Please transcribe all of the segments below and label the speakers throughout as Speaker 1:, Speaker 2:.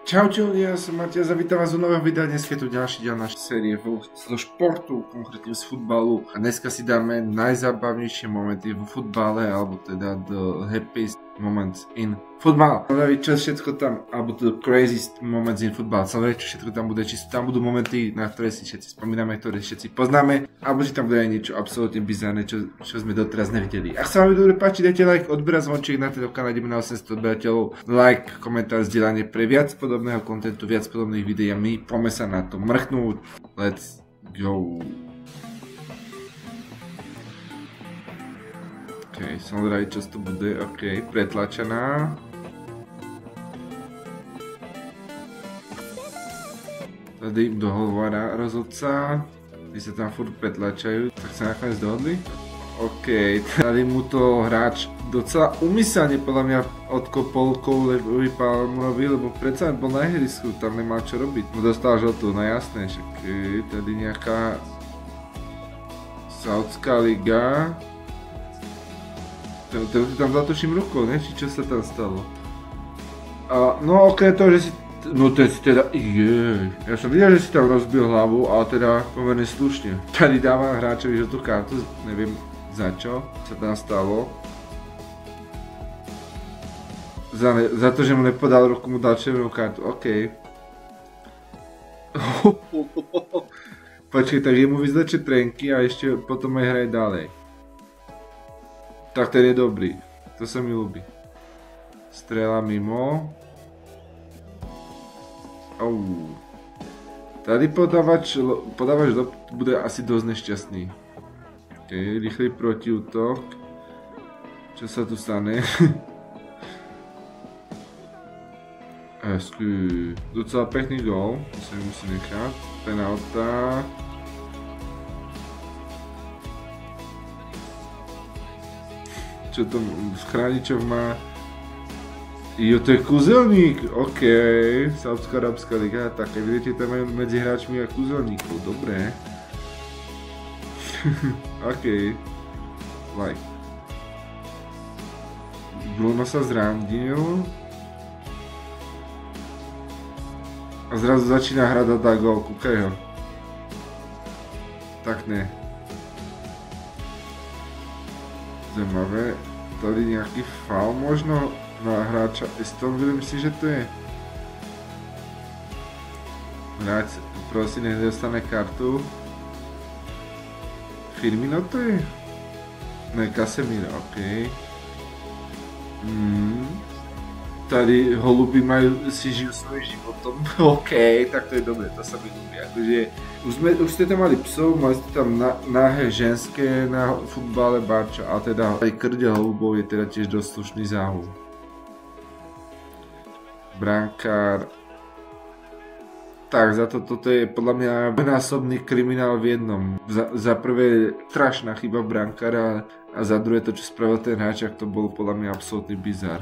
Speaker 1: Čaute ľudia, ja som Matias a vítam vás u nového videa. Dnes je tu ďalší diel našej série zo športu, konkrétne z futbalu. A dneska si dáme najzábavnejšie momenty vo futbale, alebo teda the happiest moments in football. Neviem, čo všetko tam, alebo the craziest moments in football. Neviem, čo všetko tam bude, či sú tam budú momenty, na ktoré si všetci spomíname, ktoré všetci poznáme, alebo či tam bude aj niečo absolútne bizarné, čo sme doteraz nevideli. Ak sa vám dobre páči, dajte like, odberať zvonček na tejto kanále, ideme na 800 odberateľov, like, komentár, zdieľanie pre viac podobného kontentu, viac podobných videí a my poďme sa na to mrknúť. Let's go. OK, som zvedavý, čo to bude. OK, pretlačená. Tady do hovora rozhodca. Když sa tam furt pretlačajú, tak sa nakoniec dohodli. OK, tady mu to hráč docela umyselne podľa mňa odkopol Koulevi Palmerovi, lebo predsa bol na ihrisku, tam nemal čo robiť. Mu dostal žltú, no jasné, však tady nejaká Saudská liga. Tam zatočím rukou, ne? Či čo sa tam stalo? No okrem toho, že si... No to si teda... Jej. Ja som videl, že si tam rozbil hlavu, ale teda pomerne slušne. Tady dávam hráčovi žltú kartu, neviem za čo sa tam stalo. Za to, že mu nepodal ruku, mu dal červenú kartu, OK. Počkej, tak jemu vyzleče trenky a ešte potom aj hraje ďalej. Tak ten je dobrý, to sa mi ľúbi. Strela mimo. Tady podávač bude asi dosť nešťastný. OK, rýchly protiútok. Čo sa tu stane? Docela pekný gól, to sa mi musí nechať. Penálta. Čo to Chráničov má? Jo, to je kúzelník, OK. Saudská arabská liga, tak evidentne tam majú medzi hráčmi a kúzelníkov, dobré. OK. Like. Bruno sa zranil. A zrazu začína hrať a dá gól, kúkaj ho. Tak ne. Zaujímavé. Tady nejaký faul možno na hráča Aston Villa, myslím, že to je. Hráč prosím, nech dostane kartu. Firmino to je? Ne, Casemiro, OK. Tady holuby si žijú svojím životom. OK, tak to je dobré, to sa mi ľúbi. Akože, už ste tam mali psov, mali ste tam nahé ženské na futbale barčo, ale teda aj krdel holubov je teda tiež dosť slušný záhul. Brankár. Tak, za toto je podľa mňa násobný kriminál v jednom. Za prvé strašná chyba brankára a za druhé to, čo spravil ten hráč, to bolo podľa mňa absolútny bizár.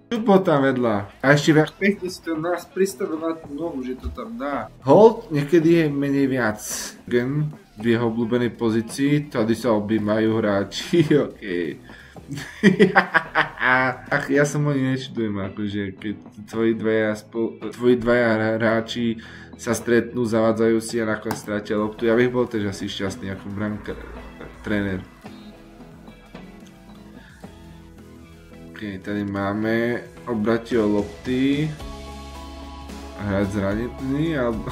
Speaker 1: Tu bol tam vedľa. A ešte viac pekne si to nás pristavil na tú nohu, že to tam dá. Hold niekedy je menej viac. Gen v jeho obľúbenej pozícii, tady sa objímajú hráči, OK. Ach, ja som ani nečudujem, akože keď tvoji dvaja hráči sa stretnú, zavádzajú si a nakoniec stratia loptu. Ja bych bol tiež asi šťastný ako tréner. OK, tady máme obratil lopty. Hráč zranený, alebo...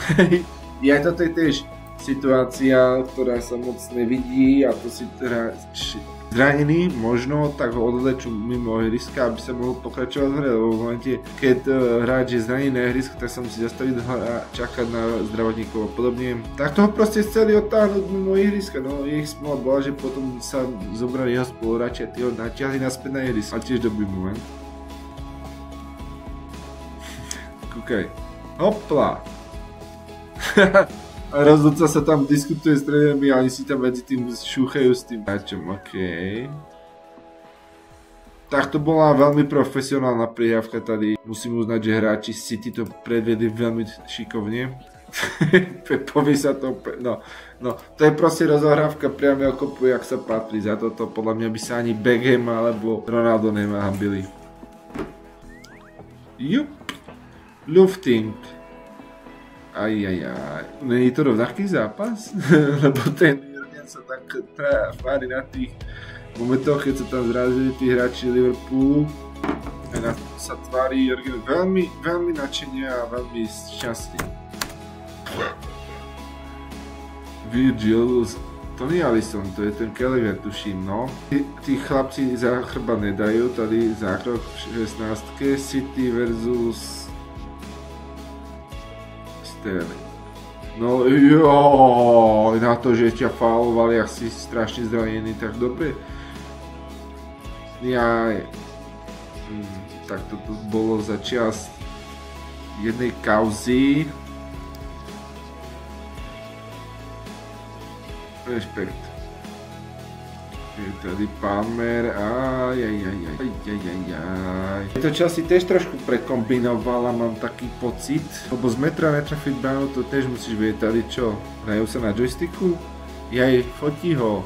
Speaker 1: Ja, toto je tiež situácia, ktorá sa moc nevidí a to si hráč zranený, možno tak ho odlečú mimo ihriska, aby sa mohol pokračovať v hre, lebo v momente, keď hráč je zranený na ihrisku, tak sa musí zastaviť a čakať na zdravotníkov a podobne. Tak toho proste chceli odtáhnuť mimo ihriska, no ich smola bola, že potom sa zobrali jeho spoluhráči a tí ho natiahli naspäť na ihrisko. A tiež dobrý moment. Kúkaj. Hopla! A rozhodca sa tam diskutuje s trénermi a oni si tam medzi tým šúchajú s tým hráčom, OK. Tak to bola veľmi profesionálna prihrávka tady. Musím uznať, že hráči City to predvedli veľmi šikovne. Povie sa to, no, to je proste rozohrávka priamého kopu, jak sa patrí. Za toto podľa mňa by sa ani Beckham alebo Ronaldo nemáhambili. Jup. Lufting. Ajajaj. Není to rovnaký zápas? Lebo ten Jurgen sa tak tvári na tých momentoch, keď sa tam zrazili tí hráči Liverpoolu. A na to sa tvári Jurgen veľmi, veľmi nadšene a veľmi šťastne. Virgil, Tony Allison, to je ten Kelleher, tuším, no. Tí chlapci za chrba nedajú, tady zákrok v 16. City versus Sterling. No jo, na to, že ťa faulovali, ak si strašne zranený, tak dobre. Jaj. Tak toto bolo za čas jednej kauzy. Rešpekt. Je tady Palmer, ajajajaj. To Chelsea tiež trošku prekombinovala, mám taký pocit. Lebo z metra netrafiť bránu, to tiež musíš vedieť, tady čo? Hrajú sa na joysticku? Jaj, fotí ho.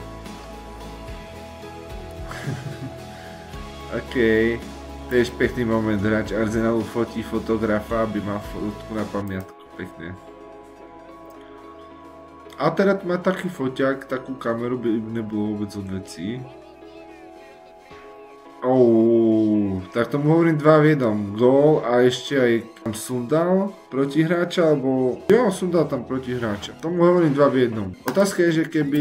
Speaker 1: Okej. Tiež pekný moment, hráč Arsenalu fotí fotografa, aby mal fotku na pamiatku, pekne. A teda má taký foťák, takú kameru by nebolo vôbec od vecí. Tak tomu hovorím 2 v 1. Gól a ešte aj tam Sundal protihráča, alebo... Jo, Sundal tam protihráča. Tomu hovorím 2 v 1. Otázka je, že keby...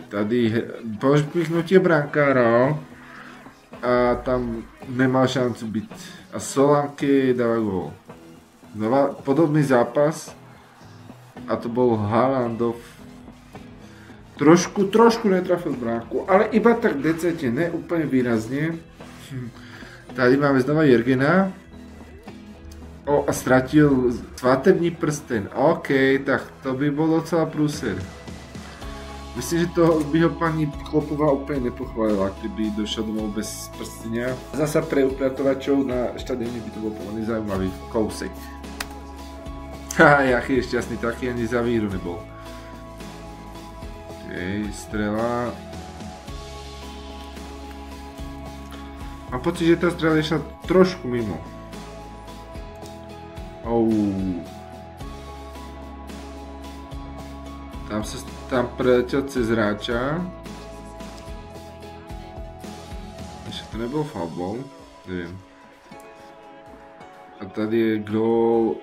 Speaker 1: Tady pošpichnutie brankára a tam nemal šancu byť. A Solanke dáva gól. Znova podobný zápas a to bol Haalandov. Trošku netrafil bránku, ale iba tak decentne, ne úplne výrazne. Tady máme znova Jurgena. A stratil svatební prsten. OK, tak to by bol docela prúser. Myslím, že to by ho pani Klopová úplne nepochválila, keby došiel domov bez prstenia. Zasa pre upratovačov na štadióne by to bol pomerne zaujímavý kousek. Jaký je šťastný, taký ani za víru nebol. Strela. Mám pocit, že tá strela išla trošku mimo. Tam preletel cez hráča. Ešte to nebol foul, neviem. A tady je gól.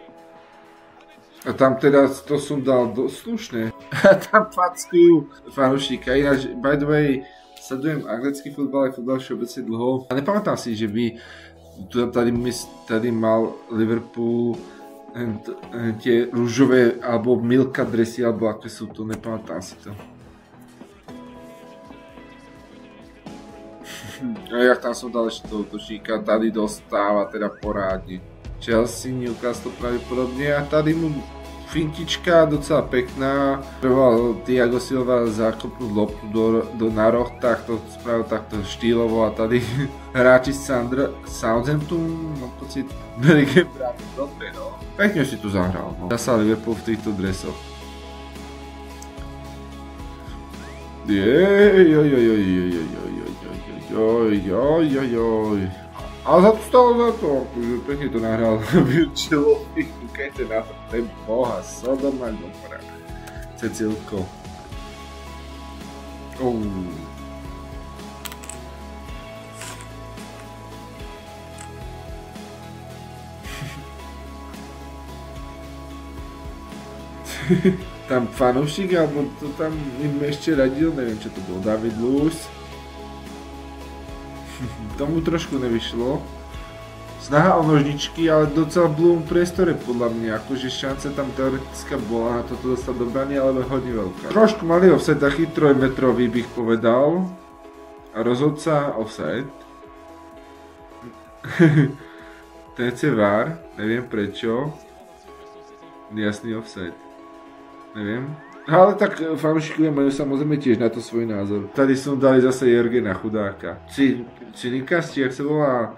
Speaker 1: A tam teda to som dal slušne. A tam fackujú fanúšika. Ináč, by the way, sledujem anglický futbal aj futbal všeobecne dlho. A nepamätám si, že by tady mal Liverpool tie rúžové alebo milka dresy, alebo aké sú to, nepamätám si to. A jak tam som dal ešte toho točíka, tady dostáva teda porádne. Chelsea, Newcastle pravdepodobne a tady mu fintička docela pekná. Preboval Thiago Silva zakopnúť loptu na roh, tak to spravil takto štýlovo a tady hráči Southampton, mám pocit, Bellingham bráni dobre, no. Pekne si tu zahral, no. Zasa Liverpool v týchto dresoch. Ale za to stalo za to, že pekne to nahral Virgilovi, kúkajte na to, pre boha, Sodoma Gomora, Cecilko. Tam fanúšik, alebo to tam im ešte radil, neviem čo to bol, David Luiz. Tomu trošku nevyšlo. Snaha o nožničky, ale docela v blúvom priestore podľa mňa, akože šanca tam teoretická bola na toto dostať do brany, ale hodne veľká. Trošku malý offside, taký 3-metrový bych povedal. A rozhodca offside. TC VAR, neviem prečo. Jasný offside. Neviem. Ale tak fanúšikovia majú samozrejme tiež na to svoj názor. Tady som dali zase Jurgena chudáka. Cinikas, či jak sa volá,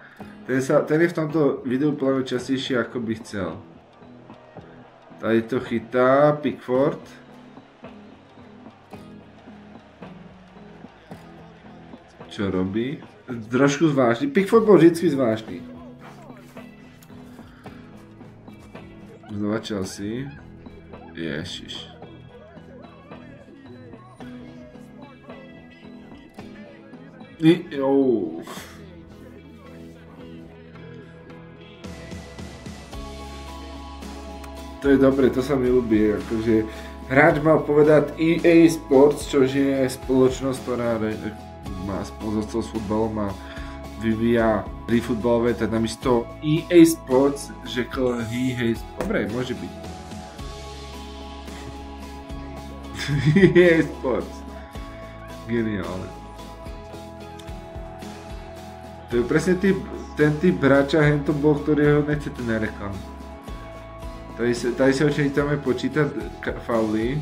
Speaker 1: ten je v tomto videu podľa mňa častejšie ako by chcel. Tady to chytá Pickford. Čo robí? trošku zvláštny. Pickford bol vždycky zvláštny. Znova Chelsea. Ježiš. To je dobre, to sa mi ľúbi, akože hráč mal povedať EA Sports, čo je spoločnosť, ktorá má sponzorstvo s futbalom a vyvíja hry futbalové, tak namiesto EA Sports řekl EA Sports. Dobre, môže byť. EA Sports. Geniálne. To je presne ten typ hráča, hento bol, ktorého nechcete na reklamu. Tady se očekáme počítať fauly.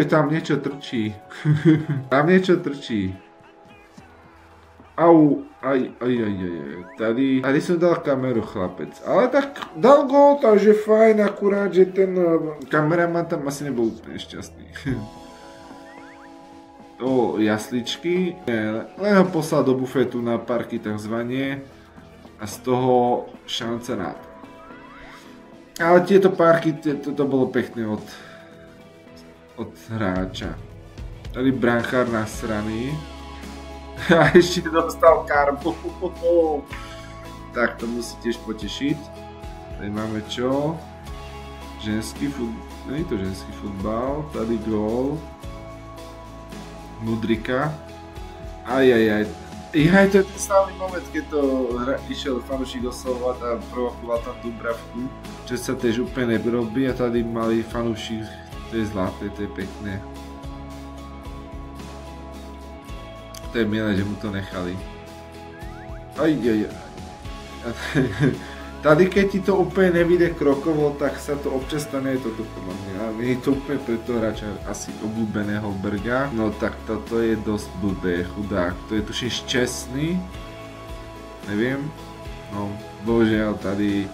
Speaker 1: Tam niečo trčí. Tam niečo trčí. Au, aj. Tady som dal kameru, chlapec. Ale tak dal gól, takže fajn, akurát, že ten kameraman tam asi nebol úplne šťastný. Jasličky. Len ho poslal do bufetu na parky takzvané. A z toho šanca na to. Ale tieto párky, to bolo pekné od hráča. Tady branchár nasraný. A ešte dostal karbu. Tak to musí tiež potešiť. Tady máme čo? Ženský futbal. Nie je to ženský futbal. Tady gól. Mudrika. Ajajaj. To je ten stály moment, keď to išiel fanúšik oslovovať a provokoval tam Dubravku, čo sa tiež úplne nerobí a tady mali fanúšik, to je zlaté, to je pekné. To je milé, že mu to nechali. Tady keď ti to úplne nevíde krokovo, tak sa to občas stane toto podľa mňa. Je to úplne pre toho hráča asi obľúbeného Berga. No tak toto je dosť blbé, chudák. To je tuším Šťastný. Neviem. No, bohužiaľ tady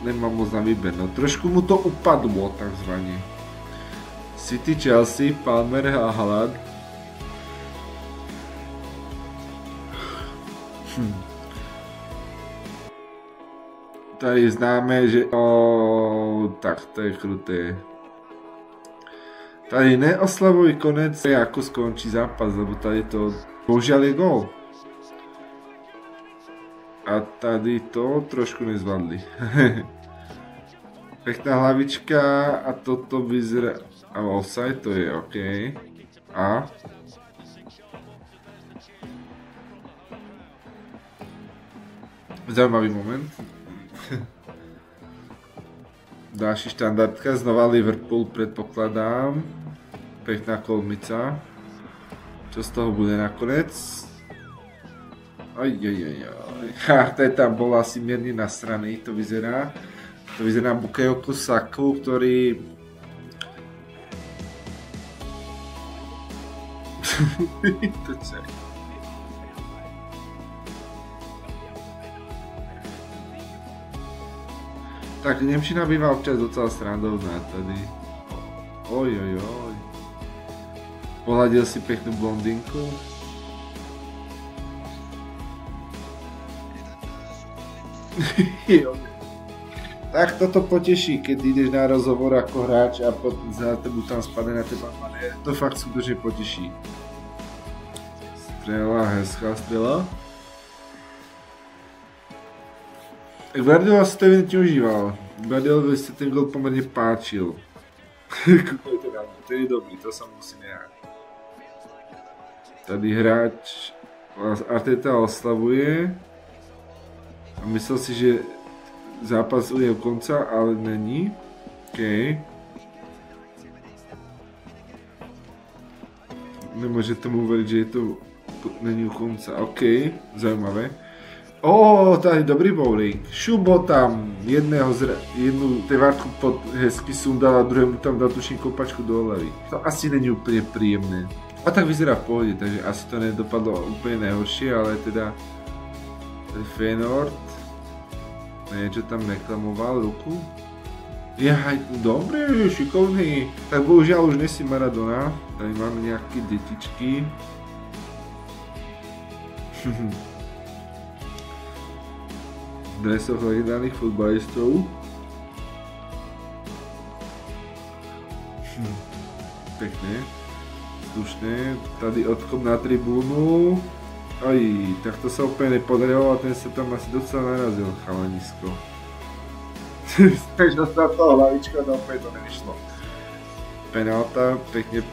Speaker 1: nemá moc na výber. No trošku mu to upadlo takzvané. City, Chelsea, Palmer a Haaland. Tady známe, že tak to je kruté. Tady neoslavuj konec, ako skončí zápas, lebo tady to bohužiaľ je gól. A tady to trošku nezvládli. Pekná hlavička a toto vyzerá... A offside, to je OK. A... Zaujímavý moment. Ďalší štandardka, znova Liverpool predpokladám. Pekná kolmica. Čo z toho bude nakoniec? Ten tam bol asi mierne nasraný, to vyzerá. To vyzerá Bukayo Saku, ktorý... to čo? Tak nemčina býva občas docela srandovná tady. Ojojoj. Pohľadil si peknú blondinku. Tak toto poteší, keď ideš na rozhovor ako hráč a za tebu tam spadne na teba manér. To fakt skutočne poteší. Strela, hezká strela. Guardiola si to evidentne užíval. Guardiola si ten gol pomerne páčil. To je dobrý, to sa musí nehať. Tady hráč Arteta oslavuje a myslel si, že zápas je u konca, ale není. OK. Nemôže tomu uveriť, že je to není u konca. OK, zaujímavé. Tady dobrý bowling. Šubo tam jednu tevárku pod hezky sundal a druhému tam dal tuším kopačku do hlavy. To asi není úplne príjemné. A tak vyzerá v pohode, takže asi to nedopadlo úplne najhoršie, ale teda Feyenoord niečo tam reklamoval ruku. Jaj, dobre, šikovný. Tak bohužiaľ už nesi Maradona. Tady máme nejaké detičky. V dresoch legendárnych futbalistov. Pekné. Slušné. Tady odchod na tribúnu. Aj, tak to sa úplne nepodarilo a ten sa tam asi docela narazil, chalanisko. Takže sa toho hlavička, no opäť to nevyšlo. Penálta, pekne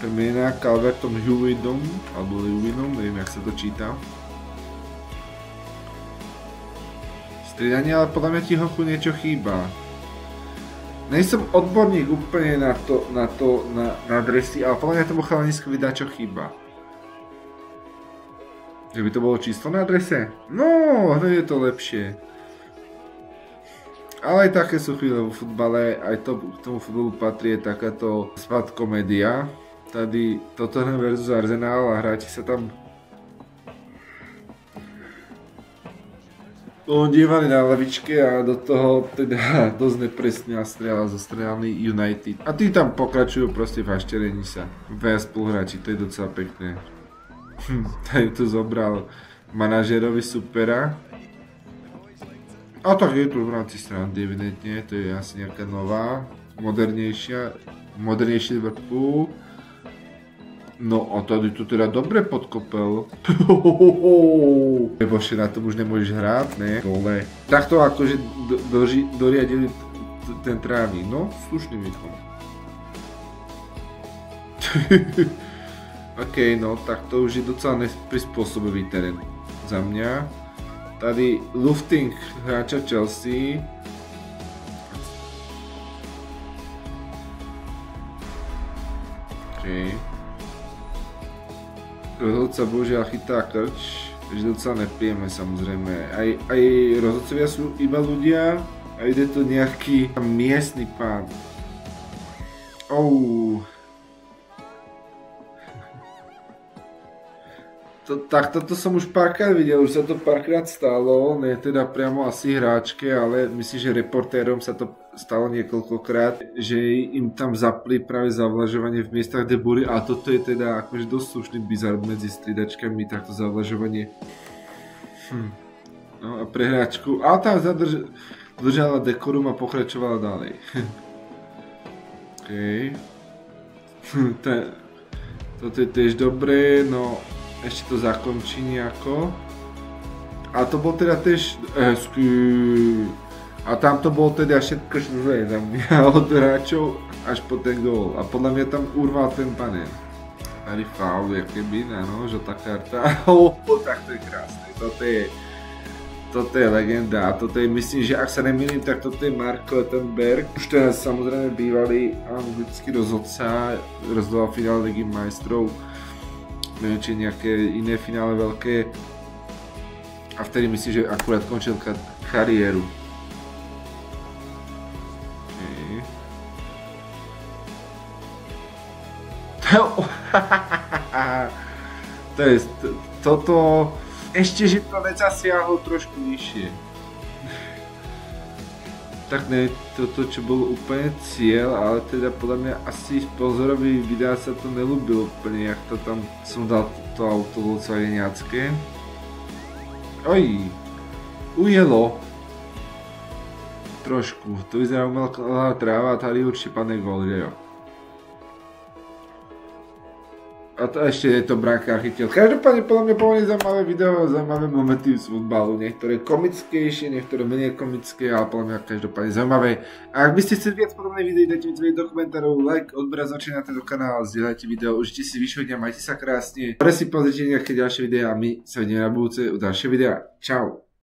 Speaker 1: premenená Calvertom Lewindom, alebo Lewinom, neviem jak sa to číta. Striedanie, ale podľa mňa ti hochu niečo chýba. Nejsem odborník úplne na dresy, ale podľa mňa tomu chalanisko vydá čo chýba. Že by to bolo číslo na drese? No, hneď je to lepšie. Ale aj také sú chvíle vo futbale, aj to k tomu futbolu patrí takáto spad komédia. Tady Tottenham versus Arsenal a hráči sa tam dívali na lavičke a do toho teda dosť nepresne strieľa zo strany United. A tí tam pokračujú proste v hašterení sa. Dvaja spoluhráči, to je docela pekné. Tady to zobral manažerovi supera. A tak je to v rámci strany evidentne, to je asi nejaká nová, modernejší Liverpool. No a tady to teda dobre podkopel. Bože, na tom už nemôžeš hrať, ne? Dole. Takto akože doriadili ten trávnik, no slušný výkon. OK, no tak to už je docela neprispôsobivý terén za mňa. Tady lufting hráča Chelsea. OK. Rozhodca bohužiaľ chytá krč, takže docela nepríjemné samozrejme. Aj rozhodcovia sú iba ľudia a ide to nejaký miestny pán. Tak toto som už párkrát videl, už sa to párkrát stalo, ne teda priamo asi hráčke, ale myslím, že reportérom sa to stalo niekoľkokrát, že im tam zapli práve zavlažovanie v miestach, kde boli, a toto je teda akože dosť slušný bizar medzi stridačkami, takto zavlažovanie. No a pre hráčku, ale tam zadržala dekorum a pokračovala ďalej. OK. Toto je tiež dobré, no ešte to zakončí nejako. A to bol teda tiež a tam to bol teda všetko zlé za mňa od hráčov až po ten gól. A podľa mňa tam urval ten panel. Tady faul, jakoby, no, žltá karta. Tak to je krásne. Toto je legenda. A toto je, myslím, že ak sa nemýlim, tak toto je Mark Lettenberg. Už teda samozrejme bývalý anglický rozhodca, rozhodoval finále Ligy majstrov. Neviem, či nejaké iné finále veľké. A vtedy myslím, že akurát končil kariéru. Okay. Toto ešte, že to nezasiahlo trošku vyššie. Tak ne, toto čo bolo úplne cieľ, ale teda podľa mňa asi pozorovi videa sa to nelúbilo úplne, jak to tam som dal to auto Volkswageňacké. Oj, ujelo. Trošku, to vyzerá umelá tráva a tady určite padne gól, že jo. A to ešte je to brankár chytil. Každopádne podľa mňa pomerne zaujímavé video, zaujímavé momenty z futbalu. Niektoré komickejšie, niektoré menej komické, ale podľa mňa každopádne zaujímavé. A ak by ste chceli viac podobných videí, dajte mi to vedieť do komentárov, like, odber a značenie na tento kanál, zdieľajte video, užite si vyššie dňa, majte sa krásne. Dobre si pozrite nejaké ďalšie videá a my sa vidíme na budúce u ďalšie videa. Čau.